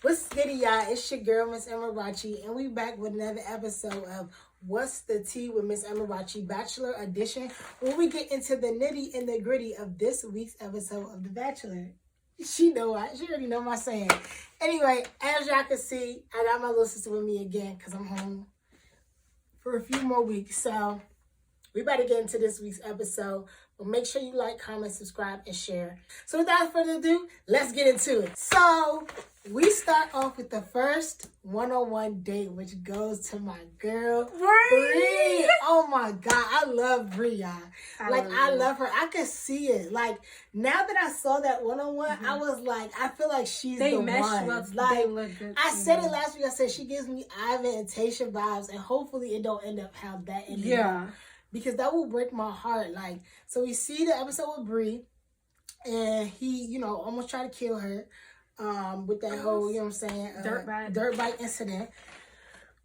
What's good, y'all? It's your girl, Miss Amarachi, and we back with another episode of What's the Tea with Miss Amarachi, Bachelor Edition, where we get into the nitty and the gritty of this week's episode of The Bachelor. She already know my saying. Anyway, as y'all can see, I got my little sister with me again because I'm home for a few more weeks. So we better get into this week's episode. But make sure you like, comment, subscribe, and share. So without further ado, let's get into it. So we start off with the first one-on-one date, which goes to my girl, Bree. Oh my God, I love Bree, y'all. I love her. I could see it. Like, now that I saw that one-on-one, I was like, I feel like she's the one. Well, like, they look good. I said it last week. I said she gives me Ivan and Tasha vibes, and hopefully it don't end up how that ended up. Because that will break my heart. Like, so we see the episode with Bree, and he, almost tried to kill her with that whole, dirt bike incident.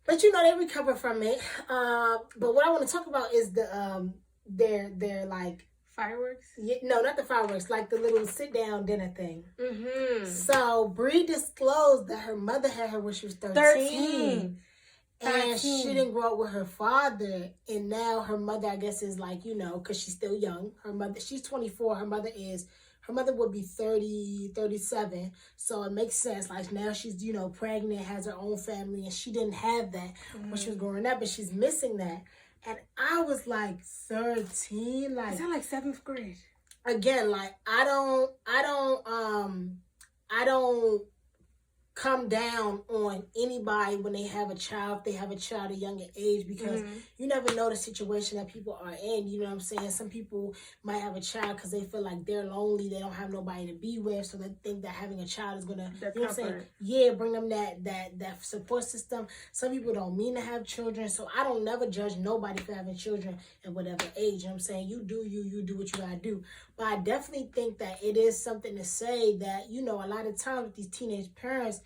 But they recovered from it. But what I want to talk about is the their like fireworks. No, not the fireworks. Like the little sit down dinner thing. Mm-hmm. So Bree disclosed that her mother had her when she was 13. And she didn't grow up with her father, and now her mother, I guess, is like, because she's still young. Her mother, she's 24. Her mother would be 30, 37. So it makes sense. Like, now she's, pregnant, has her own family, and she didn't have that when she was growing up, and she's missing that. And I was like 13, like. Is that like 7th grade? Again, like, I don't come down on anybody when they have a child, if they have a child at a younger age, because you never know the situation that people are in. You know what I'm saying? Some people might have a child because they feel like they're lonely, they don't have nobody to be with, so they think that having a child is gonna, bring them that support system. Some people don't mean to have children, so I don't never judge nobody for having children at whatever age. You know what I'm saying? You do what you gotta do. But I definitely think that it is something to say that, a lot of times with these teenage parents,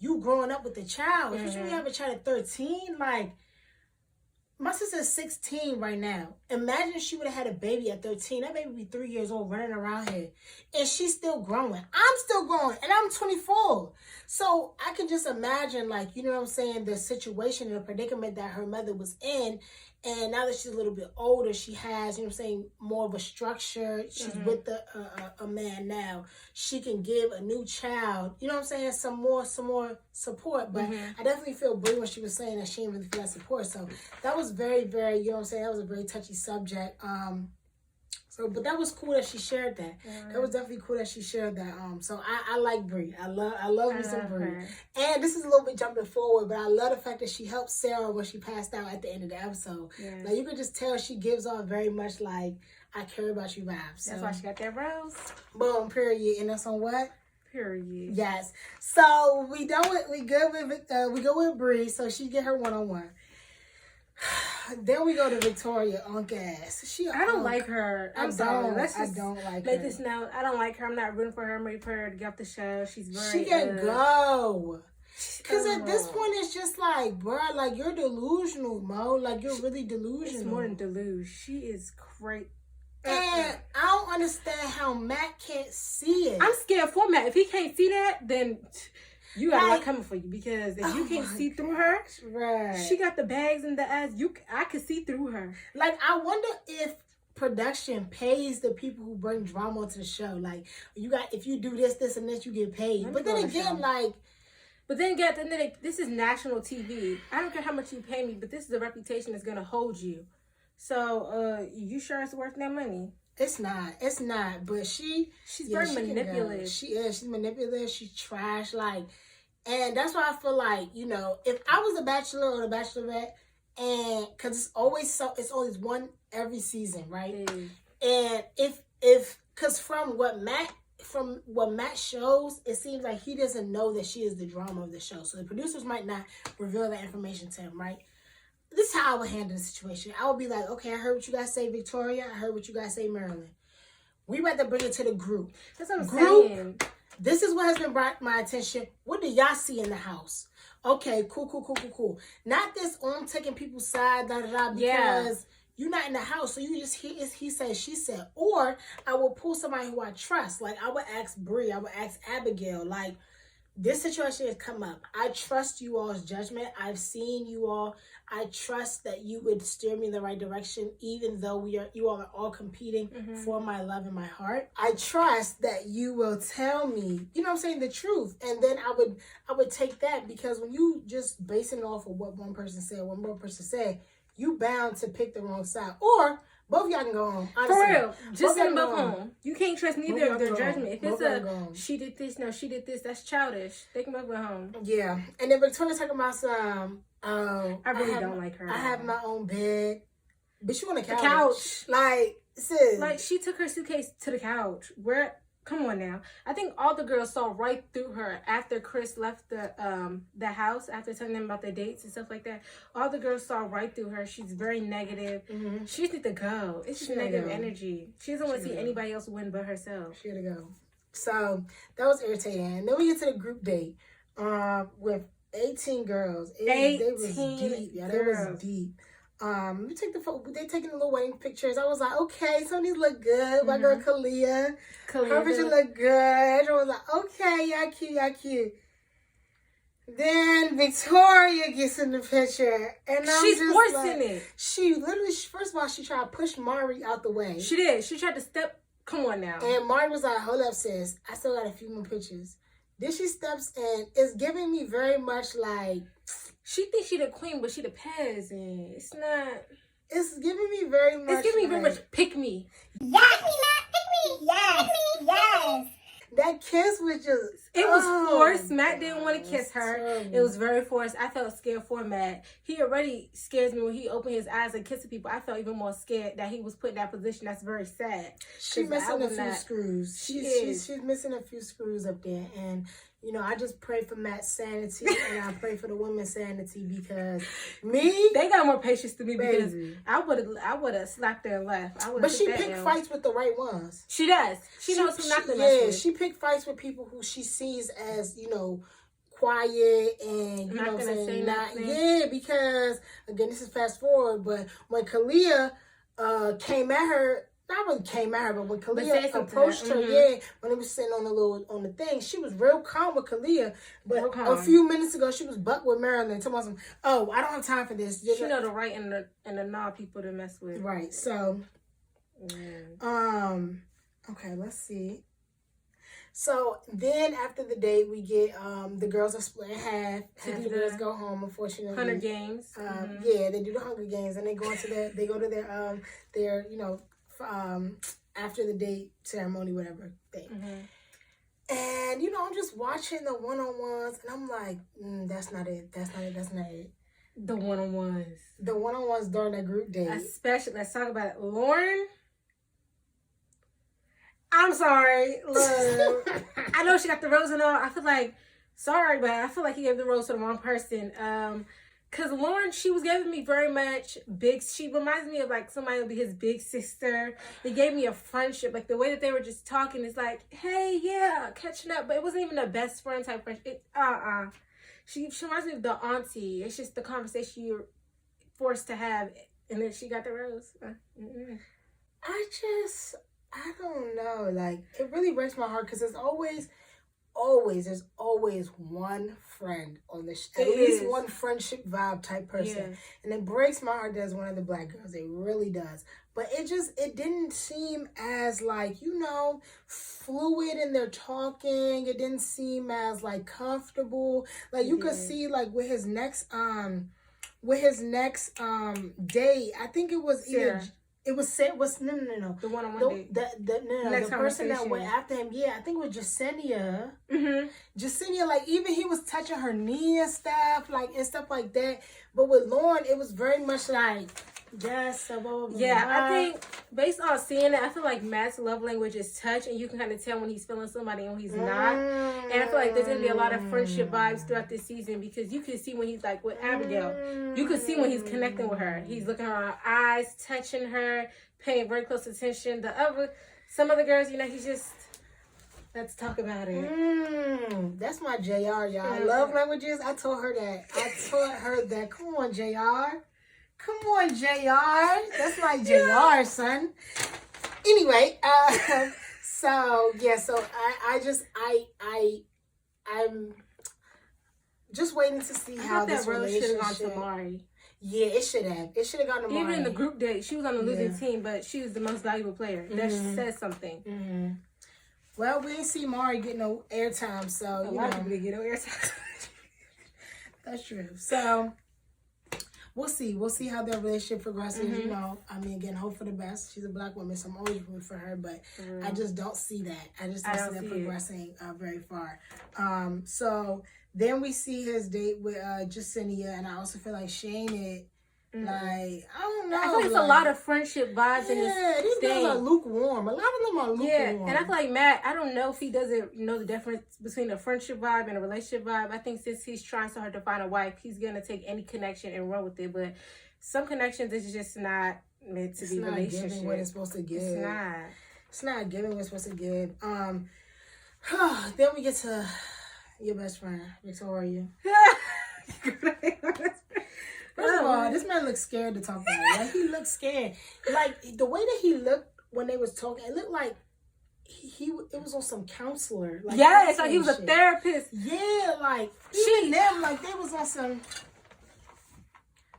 you growing up with a child, especially when you have a child at 13, like, my sister's 16 right now. Imagine if she would have had a baby at 13. That baby would be 3 years old running around here. And she's still growing. I'm still growing. And I'm 24. So I can just imagine, like, the situation and the predicament that her mother was in. And now that she's a little bit older, she has, more of a structure. She's with a man now. She can give a new child, some more support. But I definitely feel Bree when she was saying that she didn't really feel that support. So that was very, very, that was a very touchy subject. But that was cool that she shared that. That was definitely cool that she shared that. So I like Bree. I love me some Bree. And this is a little bit jumping forward, but I love the fact that she helped Sarah when she passed out at the end of the episode. Yeah. Like, you could just tell she gives off very much like, I care about you vibes. So. That's why she got that rose. Boom, period. And that's on what? Period. Yes. So we go with Bree. So she get her one-on-one. Then we go to Victoria, Unk ass. I don't like her. I'm sorry. I don't like her. Let this know. I don't like her. I'm not rooting for her. I'm ready for her to get off the show. She's very. She can go. Because at this point, it's just like, bro, like, you're delusional, Mo. Like, you're really delusional. It's more than delusion. She is great. And I don't understand how Matt can't see it. I'm scared for Matt. If he can't see that, then you got a lot coming for you, because if you can't see through her, she got the bags and the ass. I could see through her. Like, I wonder if production pays the people who bring drama to the show. Like, if you do this, and this, you get paid. But then again, this is national TV. I don't care how much you pay me, but this is a reputation that's gonna hold you. So, you sure it's worth that money? It's not. But she's very manipulative. She is. She's manipulative. She's trash. Like, and that's why I feel like, if I was a bachelor or a bachelorette, and because it's always one every season, right? And because from what Matt shows, it seems like he doesn't know that she is the drama of the show. So the producers might not reveal that information to him, right? This is how I would handle the situation. I would be like, okay, I heard what you guys say, Victoria. I heard what you guys say, Marilyn. We rather bring it to the group. That's what I'm saying. This is what has been brought my attention. What do y'all see in the house? Okay, cool. Not this taking people's side, because you're not in the house, so you just he said, she said. Or I will pull somebody who I trust. Like, I would ask Bree, I would ask Abigail, like, this situation has come up. I trust you all's judgment. I've seen you all. I trust that you would steer me in the right direction, even though you all are all competing for my love and my heart. I trust that you will tell me, you know what I'm saying, the truth. And then I would take that, because when you just basing it off of what one person said, you bound to pick the wrong side. Or both of y'all can go home. Honestly. For real. Just send them both home. You can't trust neither of their judgment. If both it's she did this, no, she did this, that's childish. They can both go home. Yeah. And then Victoria's talking about some, I really don't like her. I have my own bed. But she on the couch. Like, sis. Like, she took her suitcase to the couch. Come on now. I think all the girls saw right through her after Chris left the house, after telling them about their dates and stuff like that. All the girls saw right through her. She's very negative. She just needs to go. It's just negative energy. She doesn't want to see anybody else win but herself. She had to go. So that was irritating. And then we get to the group date with 18 girls. They was deep. Yeah, they was deep. We take they taking the little wedding pictures. I was like, okay, some of these look good. My girl Kalia. Her picture look good. I was like, okay, y'all cute. Then Victoria gets in the picture, and she's forcing it. She literally, first of all, she tried to push Mari out the way. She did. She tried to step. Come on now. And Mari was like, hold up, sis. I still got a few more pictures. Then she steps in. It's giving me very much like... She thinks she the queen, but she the peasant. It's not... It's giving me very much... It's giving me very much pick me. Yes, pick me. Yes, yes. That kiss was just... It was forced. Matt didn't want to kiss her. Terrible. It was very forced. I felt scared for Matt. He already scares me when he opened his eyes and kissing people. I felt even more scared that he was put in that position. That's very sad. She's missing a few screws. She's missing a few screws up there. And, you know, I just pray for Matt's sanity and I pray for the women's sanity, because they got more patience than me, because I would have slapped her and left. But she picked fights with the right ones. She does. She knows who not to mess with. She picked fights with people who she sees as, you know, quiet and, you know what I'm saying? Yeah, because, again, this is fast forward, but when Kalia came at her, not really came at her, but when Kalia approached her, when it was sitting on the thing, she was real calm with Kalia. But a few minutes ago, she was buck with Marilyn, talking about some, oh, I don't have time for this. She know the right and the non people to mess with. Right. So, okay, let's see. So then after the date, we get the girls are split in half. Half the girls go home, unfortunately. Hunger Games. Yeah, they do the Hunger Games, and they go to their you know, after the date ceremony, whatever thing. And you know, I'm just watching the one-on-ones, and I'm like, that's not it. The one-on-ones. The one-on-ones during that group date. Especially, let's talk about it. Lauren. I'm sorry. Look, I know she got the rose and all. I feel like, sorry, but I feel like he gave the rose to the wrong person. Because Lauren, she was giving me very much she reminds me of like somebody would be his big sister. It gave me a friendship. Like the way that they were just talking is like, hey, yeah, catching up. But it wasn't even a best friend type friendship. She reminds me of the auntie. It's just the conversation you're forced to have. And then she got the rose. I don't know. Like, it really breaks my heart, because there's always one friend on the at least one friendship vibe type person. And it breaks my heart that it's one of the black girls. It really does. But it didn't seem as like, you know, fluid in their talking. It didn't seem as like comfortable. Like you could see like with his next date, I think it was Sarah. It was no. The one-on-one date. The person that went after him, I think it was Jasenia. Jasenia, like even he was touching her knee and stuff, like that. But with Lauren, it was very much like just blah, blah, blah. I think based on seeing it, I feel like Matt's love language is touch, and you can kind of tell when he's feeling somebody and when he's not. And I feel like there's gonna be a lot of friendship vibes throughout this season, because you can see when he's like with Abigail, you can see when he's connecting with her. He's looking her in her eyes, touching her, paying very close attention. Some other girls, you know, he's just. Let's talk about it. That's my JR, y'all. Love languages. I told her that. Come on, JR. That's my JR, son. Anyway, so just waiting to see how this relationship. Should have gone to Mari. Yeah, it should have. It should have gone to Mari. Even in the group date, she was on the losing team, but she was the most valuable player. That says something. Mm-hmm. Well, we didn't see Mari get no airtime, so a lot of people didn't get no airtime. That's true. So we'll see. We'll see how their relationship progresses. You know, I mean, again, hope for the best. She's a black woman, so I'm always rooting for her. But I just don't see that. I just don't see that progressing very far. So then we see his date with Jacinia, and I also feel like Shane it. Like, I don't know. I feel like it's a lot of friendship vibes in this these thing. girls are lukewarm. A lot of them are lukewarm. Yeah, and I feel like Matt, I don't know if he doesn't know the difference between a friendship vibe and a relationship vibe. I think since he's trying so hard to find a wife, he's going to take any connection and run with it. But some connections is just not meant to be relationship. It's not giving what it's supposed to give. It's not. It's not giving what it's supposed to give. Then we get to your best friend, Victoria. First of all, this man looks scared to talk to me. Like, he looked scared. Like, the way that he looked when they was talking, it looked like it was on some counselor. Like, yeah, it's like he was a therapist. Yeah, like, even them, like, they was on some...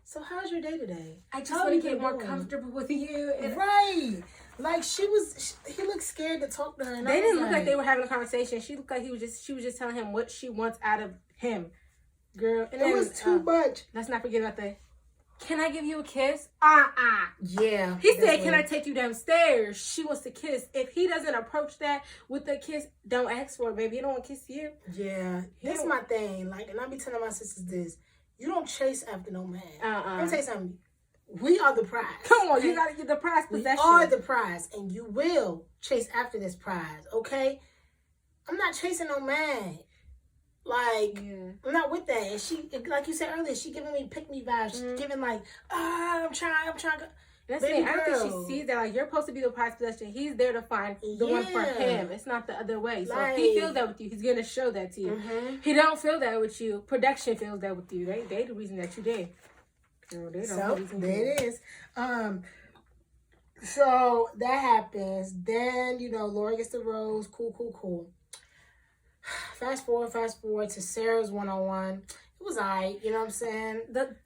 So, how's your day today? I just want to get more comfortable with you. Right. Like, he looked scared to talk to her. And they didn't look like they were having a conversation. She looked like she was just telling him what she wants out of him. Girl, and it was too much. Let's not forget about the, can I give you a kiss? Yeah. He said, can I take you downstairs? She wants to kiss. If he doesn't approach that with a kiss, don't ask for it, baby. He don't want to kiss you. Yeah. That's my thing. Like, and I be telling my sisters this. You don't chase after no man. Let me tell you something. We are the prize. Come on, you gotta get the prize possession. We are the prize, and you will chase after this prize, okay? I'm not chasing no man. Like, I'm not with that. And she, like you said earlier, she giving me pick-me vibes. She's giving like, I'm trying. That's it. I don't think she sees that. Like, you're supposed to be the prize possession. He's there to find the one for him. It's not the other way. So if he feels that with you, he's gonna show that to you. He don't feel that with you. Production feels that with you. They the reason that you did. Girl, they don't. So there it is. So that happens. Then Laura gets the rose. Cool. Fast forward to Sarah's one-on-one. It was alright, you know what I'm saying?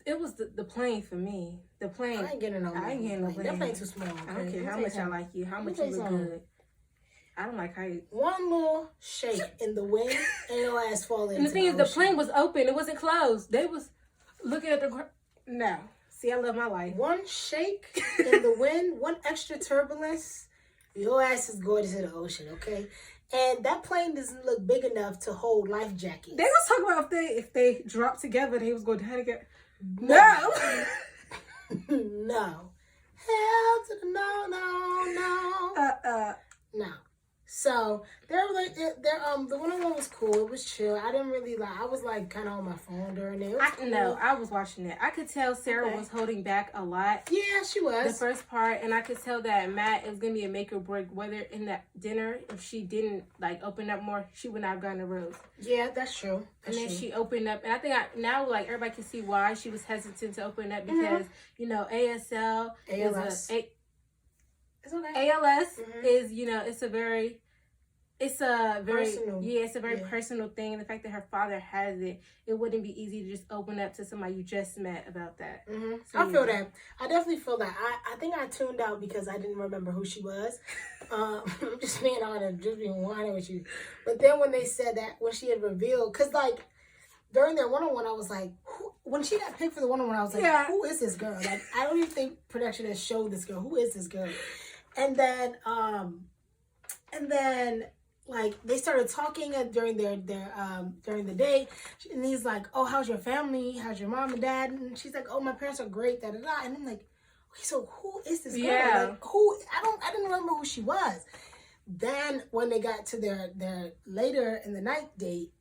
It was the plane for me. The plane. I ain't getting no plane. That plane too small. I don't care how much I like you, how much you look good. I don't like how you... One little shake in the wind and your ass falling. And the thing is, the plane was open. It wasn't closed. They was looking at the... No. See, I love my life. One shake in the wind, one extra turbulence, your ass is going to the ocean, okay? And that plane doesn't look big enough to hold life jackets. They was talking about if they dropped together, they was going down together. No. No. Hell to the no. No. So the one-on-one was cool. It was chill. I didn't really I was kind of on my phone during it. No, I was watching it. I could tell Sarah was holding back a lot. Yeah, she was. The first part, and I could tell that Matt, it was gonna be a make or break. Whether in that dinner, if she didn't open up more, she would not have gotten a rose. Yeah, that's true. She opened up, and I think now everybody can see why she was hesitant to open up because ALS. It's okay. ALS is it's a very personal. It's a very personal thing, and the fact that her father has it, it wouldn't be easy to just open up to somebody you just met about that. So, I feel that. I definitely feel that. I think I tuned out because I didn't remember who she was. I'm just being honest, just being honest with you. But then when they said that, when she had revealed, because during their one-on-one, I was like, when she got picked for the one-on-one, I was like, who is this girl? I don't even think production has showed this girl. Who is this girl? And then they started talking during during the day, and he's like, "Oh, how's your family? How's your mom and dad?" And she's like, "Oh, my parents are great." Da da da. And I'm like, "Okay, so who is this girl? Yeah. Who? I didn't remember who she was." Then when they got to their later in the night date,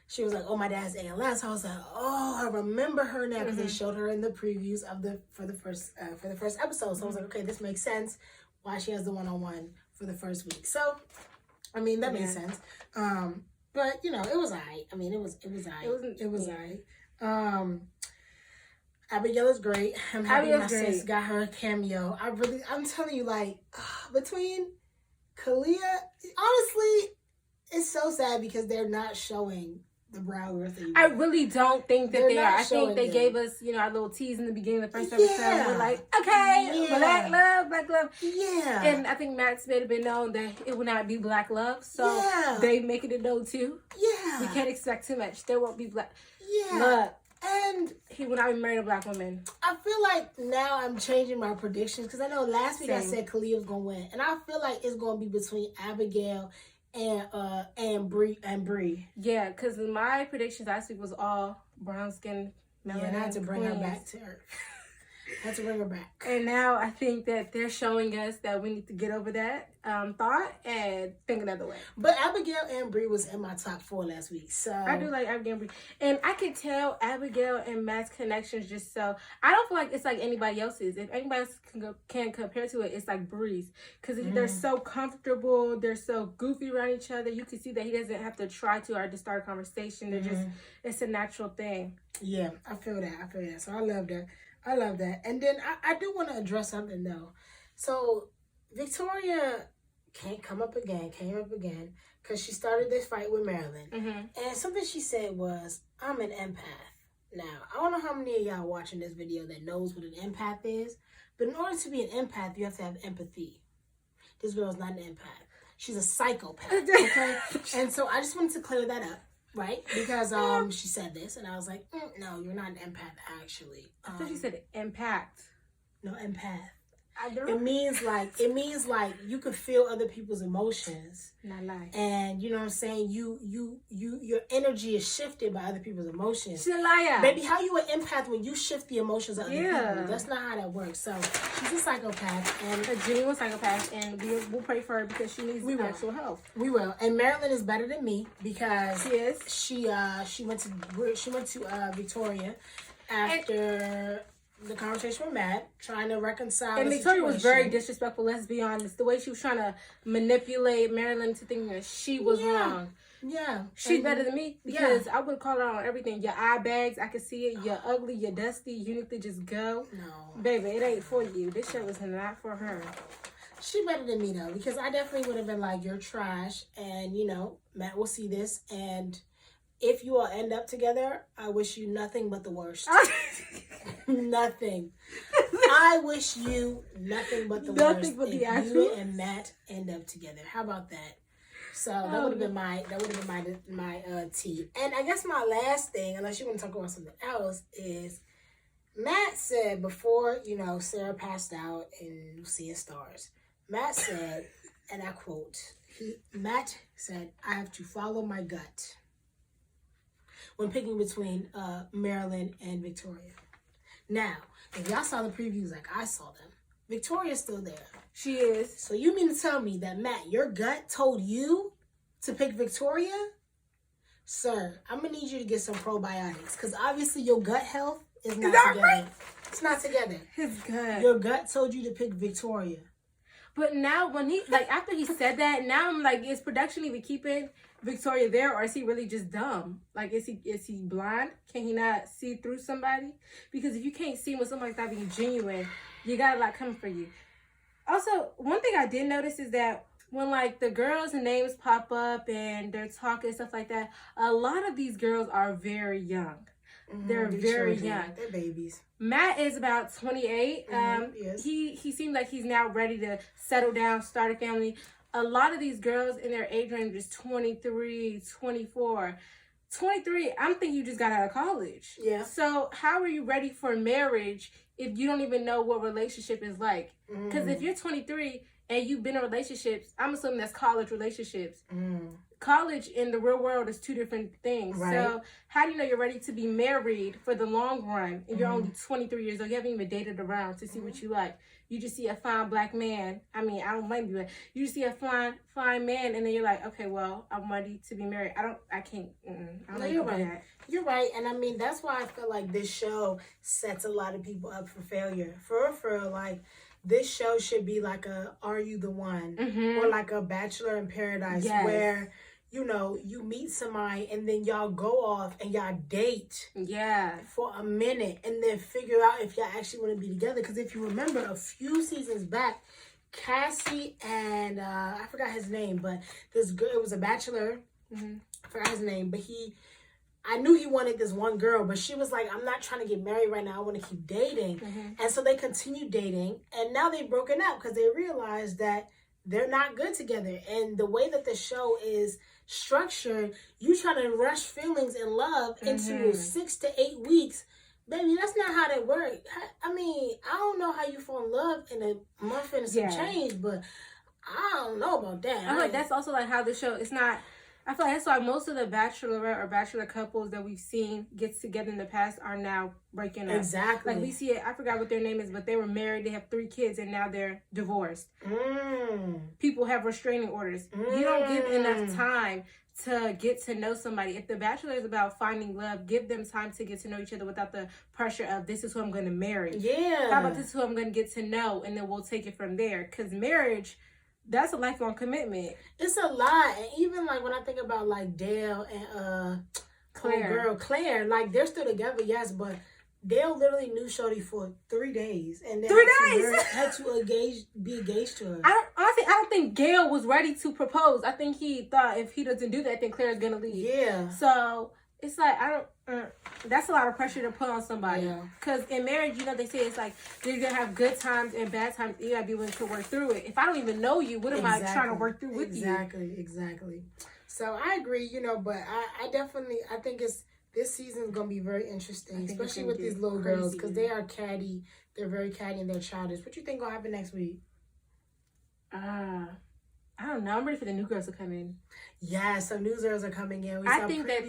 she was like, "Oh, my dad's ALS." I was like, "Oh, I remember her now," because they showed her in the previews for the first episode. So I was like, "Okay, this makes sense why she has the one-on-one for the first week." So. I mean, that made sense. But, it was alright. I mean, it was alright. It was alright. Abigail is great. I'm happy my sis got her cameo. I'm telling you, between Kalia, honestly, it's so sad because they're not showing the brown girl thing. I really don't think that they are. I think they them. gave us, our little tease in the beginning of the first episode. We're like, okay, black love. Yeah. And I think Matt's made it been known that it will not be black love. So they making it known too. Yeah. We can't expect too much. There won't be black. Yeah. Look. And he will not be married a black woman. I feel like now I'm changing my predictions because I know last week I said Khalil was gonna win, and I feel like it's gonna be between Abigail and Bree. Yeah, because my predictions last week was all brown skin, melanin. Yeah, and I had to bring her back to earth. I had to bring her back. And now I think that they're showing us that we need to get over that thought and think another way. But Abigail and Bree was in my top 4 last week, so I do like Abigail and Bree, and I can tell Abigail and Matt's connections just so. I don't feel like it's like anybody else's. If anybody else can compare to it, it's like Bree's because they're so comfortable, they're so goofy around each other. You can see that he doesn't have to try to or to start a conversation. They're just it's a natural thing. Yeah, I feel that. So I love that. And then I do want to address something though. So Victoria came up again because she started this fight with Marilyn. And something she said was, I'm an empath. Now, I don't know how many of y'all watching this video that knows what an empath is, but in order to be an empath, you have to have empathy. This girl's not an empath. She's a psychopath, okay? And so I just wanted to clear that up. Right? Because she said this, and I was like, no, you're not an empath, actually. I thought she said impact. No, empath. I don't. It means like you could feel other people's emotions. Not lie. And you know what I'm saying? Your energy is shifted by other people's emotions. She's a liar. Baby, how you an empath when you shift the emotions of other people? That's not how that works. So she's a psychopath and a genuine psychopath, and we'll pray for her because she needs actual help. We will. And Marilyn is better than me because she is. She went to Victoria after the conversation with Matt, trying to reconcile. And Victoria was very disrespectful, let's be honest. The way she was trying to manipulate Marilyn to think that she was wrong. Yeah. She's better than me because I would call her on everything. Your eye bags, I could see it. You're ugly, you're dusty. You need to just go. No. Baby, it ain't for you. This show was not for her. She better than me, though, because I definitely would have been like, you're trash. And, Matt will see this. And if you all end up together, I wish you nothing but the worst. Nothing. I wish you nothing but the worst. Nothing but the actual. You and Matt end up together. How about that? So that would have been my tea. And I guess my last thing, unless you want to talk about something else, is Matt said before Sarah passed out and seeing stars. Matt said, and I quote, Matt said, "I have to follow my gut." When picking between Marilyn and Victoria. Now, if y'all saw the previews like I saw them, Victoria's still there. She is. So you mean to tell me that, Matt, your gut told you to pick Victoria? Sir, I'm going to need you to get some probiotics because obviously your gut health is not together. Right? It's not together. His gut. Your gut told you to pick Victoria. But now when after he said that, now I'm like, is production even keeping Victoria there, or is he really just dumb? Like, is he blind? Can he not see through somebody? Because if you can't see when somebody's not being genuine, you got a lot coming for you. Also, one thing I did notice is that when the girls' names pop up and they're talking and stuff like that, a lot of these girls are very young. They're very young. They're babies. Matt is about 28. Yes. He seems like he's now ready to settle down, start a family. A lot of these girls in their age range is 23, 24. 23, I'm thinking you just got out of college. Yeah. So how are you ready for marriage if you don't even know what relationship is like? Because if you're 23 and you've been in relationships, I'm assuming that's college relationships. College and the real world is two different things. Right. So how do you know you're ready to be married for the long run and you're only 23 years old? You haven't even dated around to see what you like. You just see a fine black man. I mean, I don't blame you. You just see a fine man, and then you're like, okay, well, I'm ready to be married. I can't. No, you're right. That. You're right, and I mean that's why I feel like this show sets a lot of people up for failure. For real, this show should be like a Are You the One or like a Bachelor in Paradise where you meet somebody and then y'all go off and y'all date for a minute and then figure out if y'all actually want to be together. Because if you remember a few seasons back, Cassie and I forgot his name, but this girl, it was a bachelor. I forgot his name, but I knew he wanted this one girl, but she was like, I'm not trying to get married right now. I want to keep dating. And so they continued dating. And now they've broken up because they realized that they're not good together. And the way that the show is structured, you try to rush feelings and love into 6 to 8 weeks. Baby, that's not how that works. I mean, I don't know how you fall in love in a month and some change, but I don't know about that. I feel like that's also like how the show, it's not, I feel like that's why most of the bachelorette or bachelor couples that we've seen get together in the past are now breaking up. Exactly. Like we see it, I forgot what their name is, but they were married, they have 3 kids, and now they're divorced. People have restraining orders. You don't give enough time to get to know somebody. If the Bachelor is about finding love, give them time to get to know each other without the pressure of, this is who I'm going to marry. Yeah. How about this is who I'm going to get to know, and then we'll take it from there. Because marriage, that's a lifelong commitment. It's a lot. And even like when I think about like Dale and Claire, like they're still together, yes, but Dale literally knew Shorty for 3 days. And then 3 days? had to be engaged to her. I don't think Gail was ready to propose. I think he thought if he doesn't do that, then Claire's going to leave. Yeah. So it's like, that's a lot of pressure to put on somebody. Because in marriage, you know, they say it's like, you're going to have good times and bad times. You got to be willing to work through it. If I don't even know you, what am I trying to work through with you? Exactly. So I agree, you know, but I think this season is going to be very interesting, especially with these little girls, because they are catty. They're very catty and they're childish. What you think going to happen next week? I don't know. I'm ready for the new girls to come in. Yeah, some new girls are coming in. I think that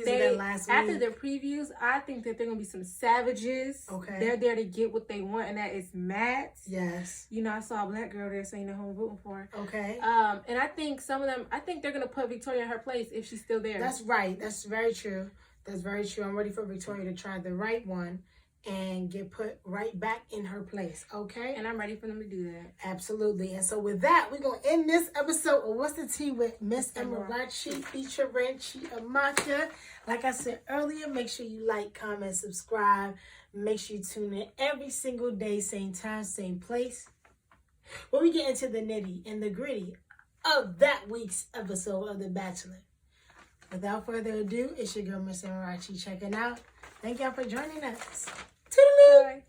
after the previews, I think that they're going to be some savages. Okay. They're there to get what they want, and that is Matt. Yes. You know, I saw a black girl there, so you know who I'm rooting for. Okay. And I think some of them, they're going to put Victoria in her place if she's still there. That's right. That's very true. That's very true. I'm ready for Victoria to try the right one and get put right back in her place, okay? And I'm ready for them to do that. Absolutely. And so with that, we're going to end this episode of What's the Tea with Miss Amarachi featuring Chiamaka. Like I said earlier, make sure you like, comment, subscribe. Make sure you tune in every single day, same time, same place, where we get into the nitty and the gritty of that week's episode of The Bachelor. Without further ado, it's your girl, Miss Amarachi, checking out. Thank y'all for joining us. Toodaloo! Bye.